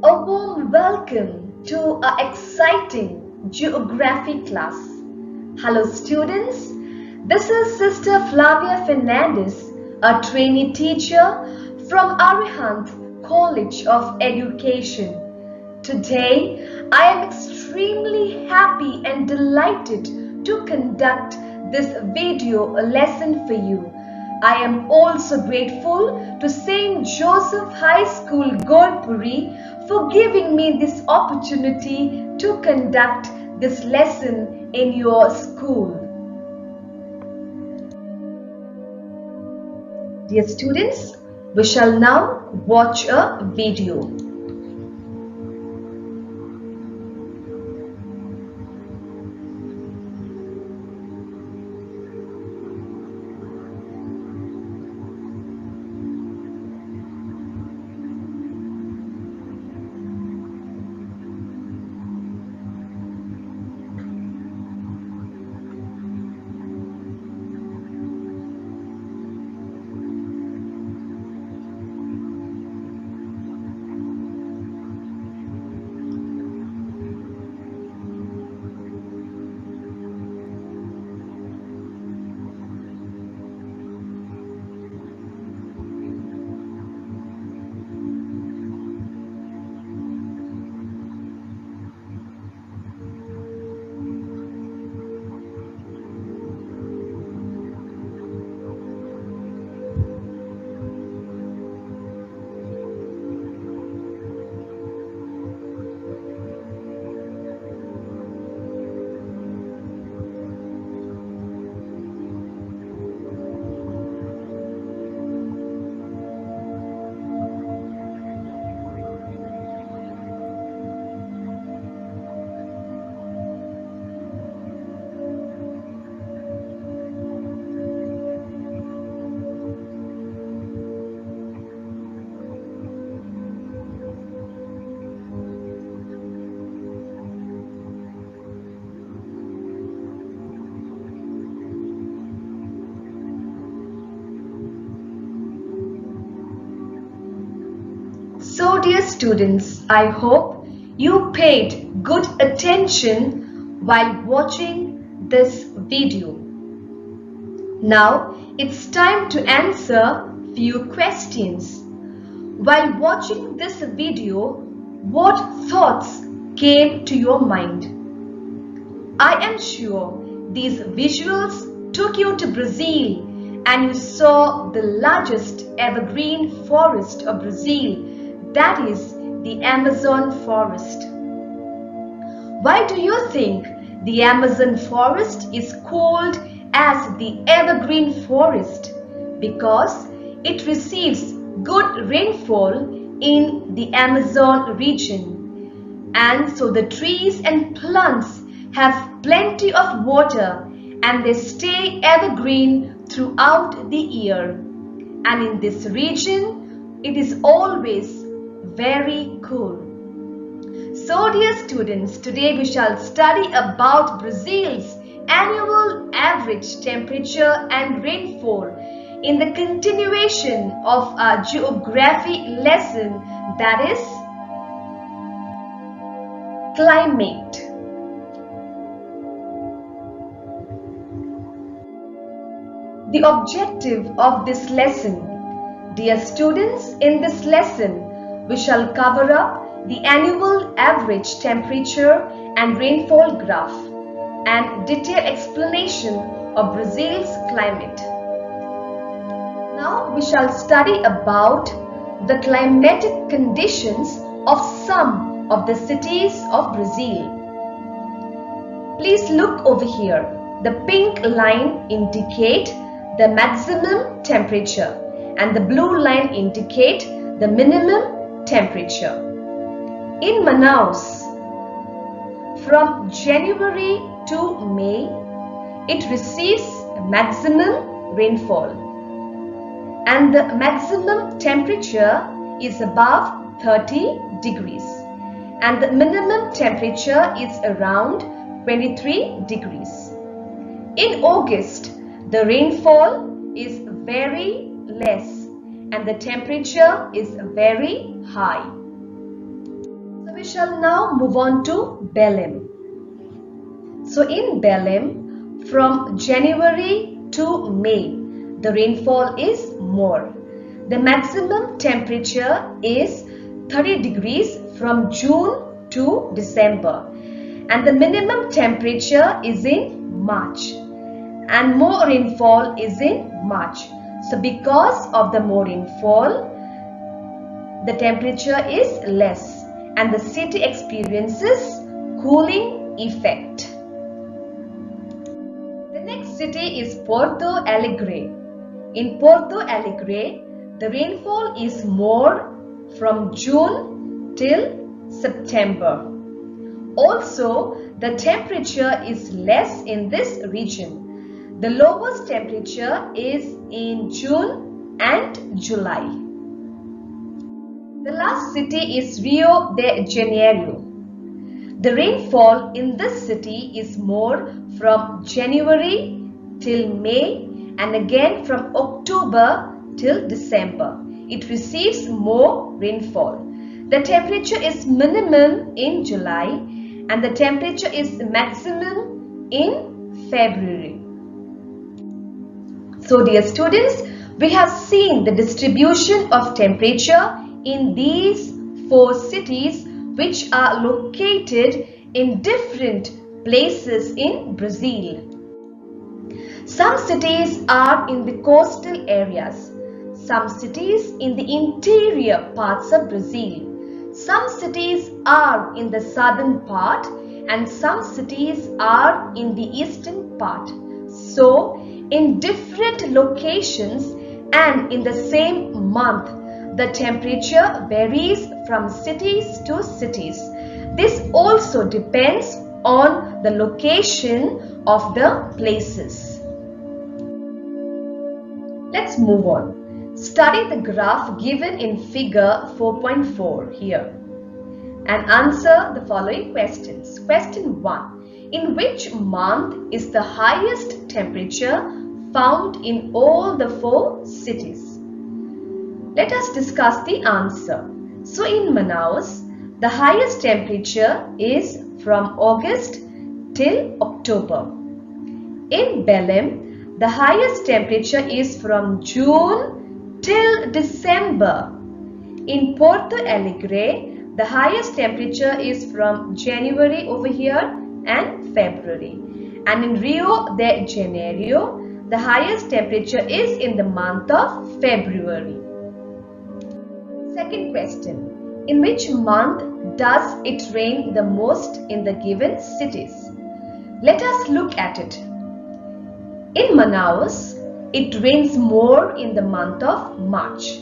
A warm welcome to our exciting geography class. Hello students, this is Sister Flavia Fernandez, a trainee teacher from Arihant College of Education. Today, I am extremely happy and delighted to conduct this video lesson for you. I am also grateful to St. Joseph High School, Golpuri for giving me this opportunity to conduct this lesson in your school. Dear students, we shall now watch a video. So dear students, I hope you paid good attention while watching this video. Now it's time to answer few questions. While watching this video, what thoughts came to your mind? I am sure these visuals took you to Brazil and you saw the largest evergreen forest of Brazil, that is the Amazon forest. Why do you think the Amazon forest is called as the evergreen forest? Because it receives good rainfall in the Amazon region, and so the trees and plants have plenty of water and they stay evergreen throughout the year. And in this region, it is always very cool. So dear students, today we shall study about Brazil's annual average temperature and rainfall in the continuation of our geography lesson, that is climate. The objective of this lesson, dear students, in this lesson we shall cover up the annual average temperature and rainfall graph and detailed explanation of Brazil's climate. Now we shall study about the climatic conditions of some of the cities of Brazil. Please look over here. The pink line indicates the maximum temperature and the blue line indicates the minimum temperature. In Manaus, from January to May, it receives maximum rainfall and the maximum temperature is above 30 degrees and the minimum temperature is around 23 degrees. In August, the rainfall is very less and the temperature is very high. We shall now move on to Belem. So in Belem, from January to May, the rainfall is more. The maximum temperature is 30 degrees from June to December, and the minimum temperature is in March, and more rainfall is in March. So because of the more rainfall, the temperature is less and the city experiences cooling effect. The next city is Porto Alegre. In Porto Alegre, the rainfall is more from June till September. Also, the temperature is less in this region. The lowest temperature is in June and July. The last city is Rio de Janeiro. The rainfall in this city is more from January till May and again from October till December. It receives more rainfall. The temperature is minimum in July and the temperature is maximum in February. So dear students, we have seen the distribution of temperature in these 4 cities which are located in different places in Brazil. Some cities are in the coastal areas, some cities in the interior parts of Brazil, some cities are in the southern part and some cities are in the eastern part. So, in different locations and in the same month, the temperature varies from cities to cities. This also depends on the location of the places. Let's move on. Study the graph given in figure 4.4 here and answer the following questions. Question 1. In which month is the highest temperature found in all the 4 cities? Let us discuss the answer. So in Manaus, the highest temperature is from August till October. In Belem, the highest temperature is from June till December. In Porto Alegre, the highest temperature is from January over here and February. And in Rio de Janeiro, the highest temperature is in the month of February. Second question. In which month does it rain the most in the given cities? Let us look at it. In Manaus, it rains more in the month of March.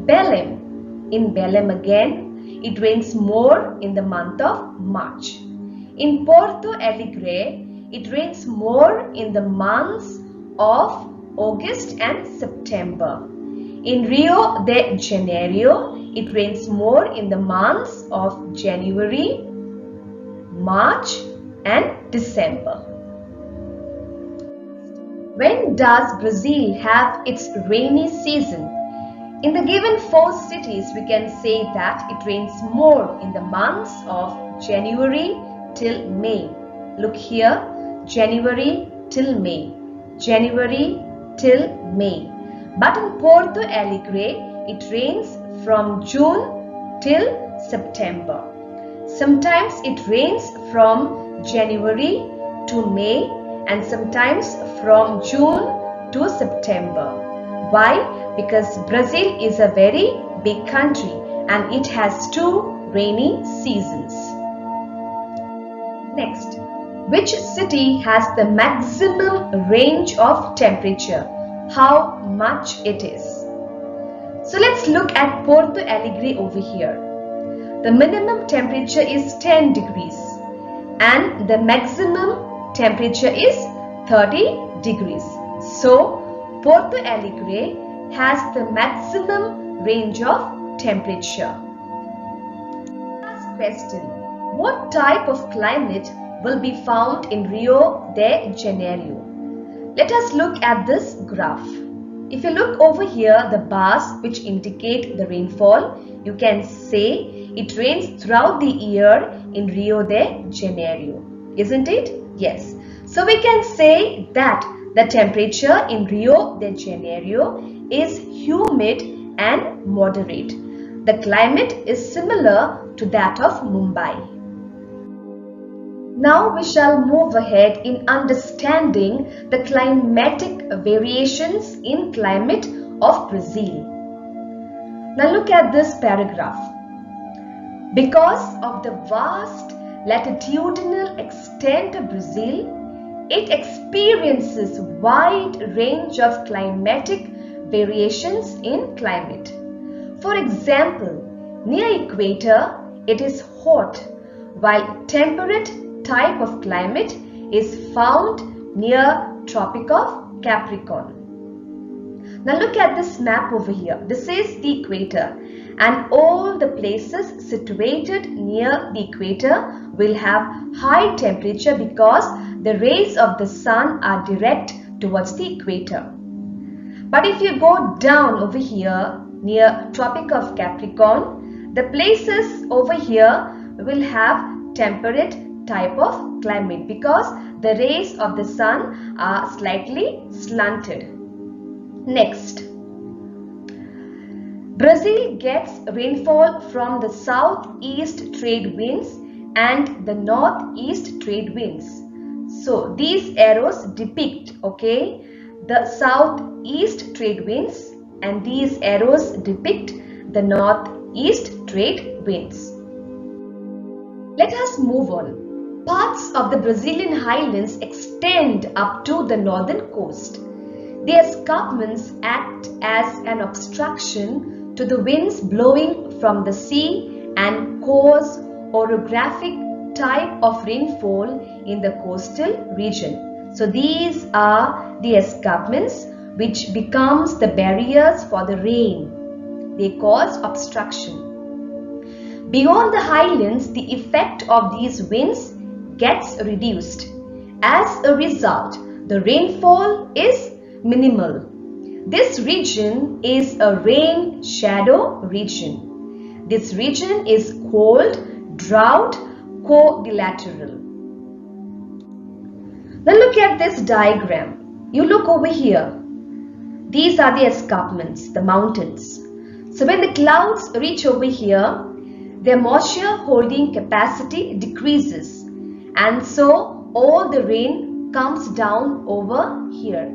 Belem. In Belem again, it rains more in the month of March. In Porto Alegre, it rains more in the months of August and September. In Rio de Janeiro, it rains more in the months of January, March and December. When does Brazil have its rainy season? In the given 4 cities, we can say that it rains more in the months of January till May. Look here, January till May, January till May. But in Porto Alegre, it rains from June till September. Sometimes it rains from January to May and sometimes from June to September. Why? Because Brazil is a very big country and it has 2 rainy seasons. Next, which city has the maximum range of temperature? How much it is? So let's look at Porto Alegre over here. The minimum temperature is 10 degrees and the maximum temperature is 30 degrees. So Porto Alegre has the maximum range of temperature. Last question. What type of climate will be found in Rio de Janeiro? Let us look at this graph. If you look over here, the bars which indicate the rainfall, you can say it rains throughout the year in Rio de Janeiro, isn't it? Yes. So we can say that the temperature in Rio de Janeiro is humid and moderate. The climate is similar to that of Mumbai. Now we shall move ahead in understanding the climatic variations in climate of Brazil. Now look at this paragraph. Because of the vast latitudinal extent of Brazil, it experiences wide range of climatic variations in climate. For example, near equator it is hot, while temperate type of climate is found near Tropic of Capricorn. Now look at this map over here. This is the equator, and all the places situated near the equator will have high temperature because the rays of the sun are direct towards the equator. But if you go down over here near Tropic of Capricorn, the places over here will have temperate type of climate because the rays of the sun are slightly slanted. Next, Brazil gets rainfall from the southeast trade winds and the northeast trade winds. So these arrows depict, the southeast trade winds, and these arrows depict the northeast trade winds. Let us move on. Parts of the Brazilian highlands extend up to the northern coast. The escarpments act as an obstruction to the winds blowing from the sea and cause orographic type of rainfall in the coastal region. So these are the escarpments which becomes the barriers for the rain. They cause obstruction. Beyond the highlands, the effect of these winds gets reduced. As a result, the rainfall is minimal. This region is a rain shadow region. This region is called drought quadrilateral. Now look at this diagram. You look over here. These are the escarpments, the mountains. So when the clouds reach over here, their moisture holding capacity decreases, and so all the rain comes down over here.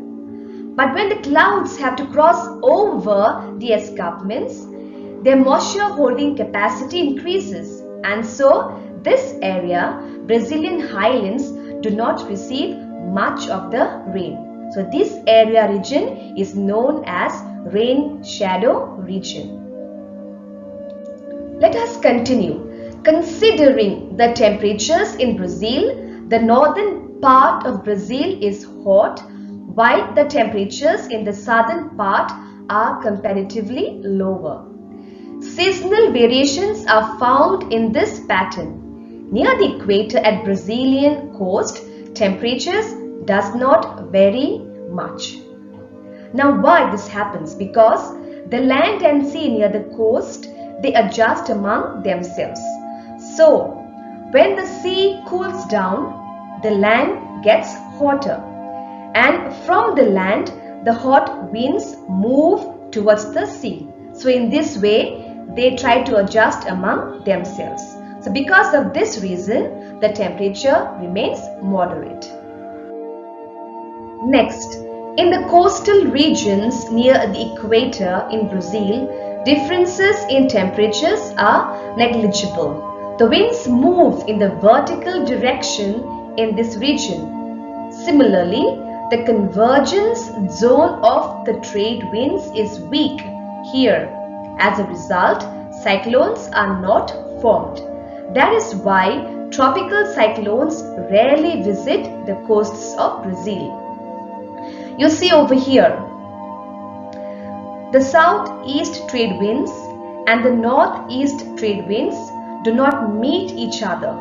But when the clouds have to cross over the escarpments, their moisture holding capacity increases, and so this area, Brazilian highlands, do not receive much of the rain. So this area region is known as rain shadow region. Let us continue. Considering the temperatures in Brazil, the northern part of Brazil is hot, while the temperatures in the southern part are comparatively lower. Seasonal variations are found in this pattern. Near the equator at Brazilian coast, temperatures does not vary much. Now why this happens? Because the land and sea near the coast, they adjust among themselves. So when the sea cools down, the land gets hotter, and from the land the hot winds move towards the sea. So in this way they try to adjust among themselves. So because of this reason, the temperature remains moderate. Next, in the coastal regions near the equator in Brazil, differences in temperatures are negligible. The winds move in the vertical direction in this region. Similarly, the convergence zone of the trade winds is weak here. As a result, cyclones are not formed. That is why tropical cyclones rarely visit the coasts of Brazil. You see over here, the southeast trade winds and the northeast trade winds do not meet each other.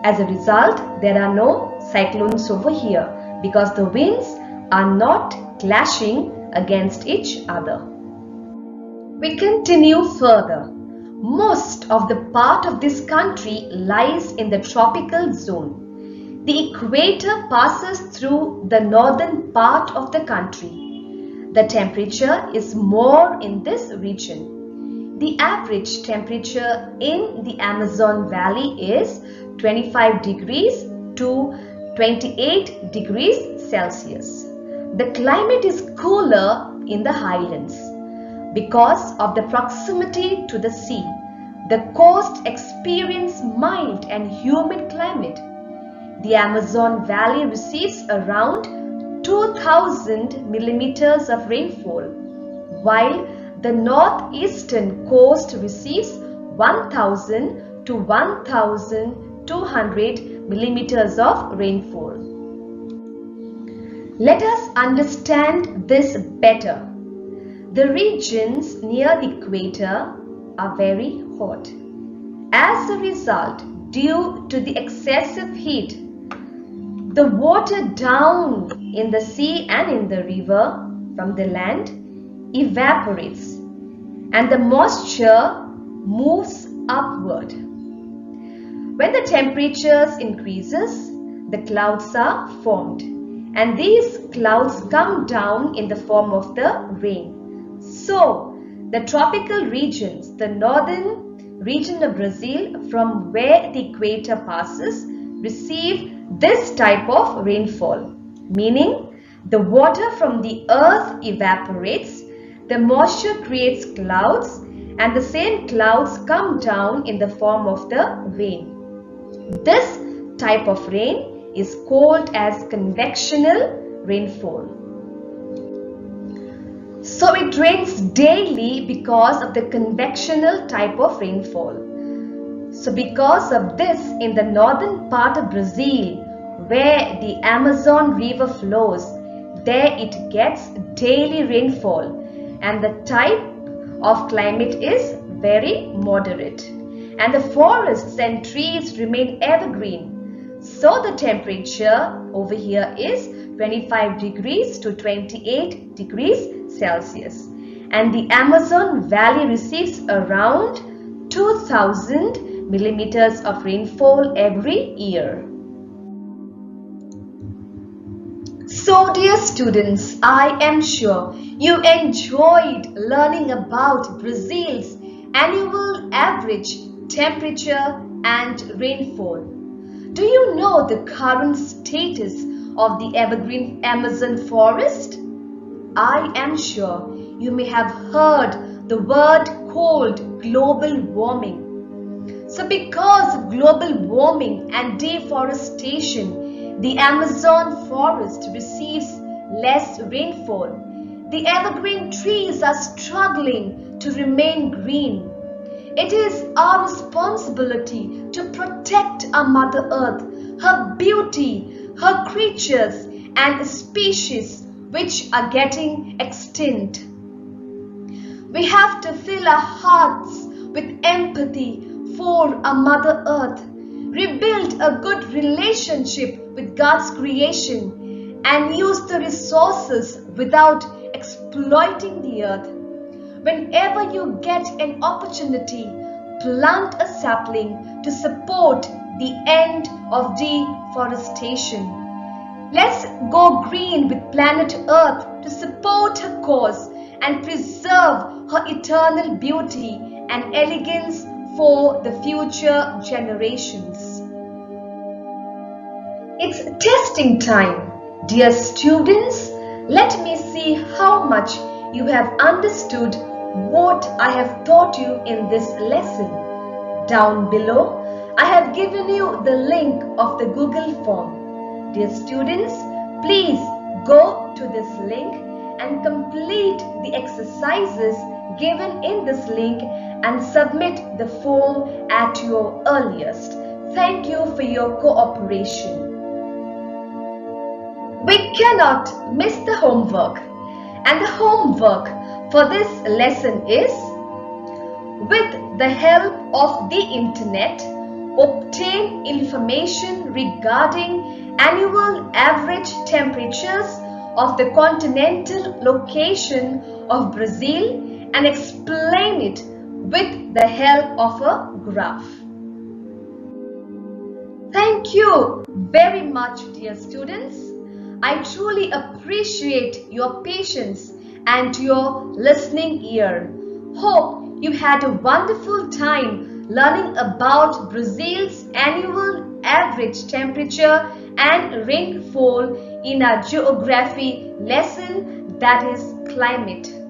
As a result, there are no cyclones over here because the winds are not clashing against each other. We continue further. Most of the part of this country lies in the tropical zone. The equator passes through the northern part of the country. The temperature is more in this region. The average temperature in the Amazon Valley is 25 degrees to 28 degrees Celsius. The climate is cooler in the highlands. Because of the proximity to the sea, the coast experiences mild and humid climate. The Amazon Valley receives around 2000 millimeters of rainfall, while the northeastern coast receives 1000 to 1200 millimeters of rainfall. Let us understand this better. The regions near the equator are very hot. As a result, due to the excessive heat, the water down in the sea and in the river from the land evaporates and the moisture moves upward. When the temperatures increases, the clouds are formed, and these clouds come down in the form of the rain. So, the tropical regions, the northern region of Brazil from where the equator passes, receive this type of rainfall, meaning the water from the earth evaporates, the moisture creates clouds, and the same clouds come down in the form of the rain. This type of rain is called as convectional rainfall. So it rains daily because of the convectional type of rainfall. So because of this, in the northern part of Brazil, where the Amazon River flows, there it gets daily rainfall, and the type of climate is very moderate, and the forests and trees remain evergreen. So the temperature over here is 25 degrees to 28 degrees Celsius, and the Amazon Valley receives around 2000 millimeters of rainfall every year. So dear students, I am sure you enjoyed learning about Brazil's annual average temperature and rainfall. Do you know the current status of the evergreen Amazon forest? I am sure you may have heard the word called global warming. So because of global warming and deforestation, the Amazon forest receives less rainfall. The evergreen trees are struggling to remain green. It is our responsibility to protect our Mother Earth, her beauty, her creatures and species which are getting extinct. We have to fill our hearts with empathy for our Mother Earth, rebuild a good relationship with God's creation, and use the resources without exploiting the earth. Whenever you get an opportunity, plant a sapling to support the end of deforestation. Let's go green with planet Earth to support her cause and preserve her eternal beauty and elegance for the future generations. It's testing time. Dear students, let me see how much you have understood what I have taught you in this lesson. Down below, I have given you the link of the Google form. Dear students, please go to this link and complete the exercises given in this link and submit the form at your earliest. Thank you for your cooperation. We cannot miss the homework, and the homework for this lesson is: with the help of the internet, obtain information regarding annual average temperatures of the continental location of Brazil and explain it with the help of a graph. Thank you very much, dear students. I truly appreciate your patience and your listening ear. Hope you had a wonderful time learning about Brazil's annual average temperature and rainfall in our geography lesson, that is climate.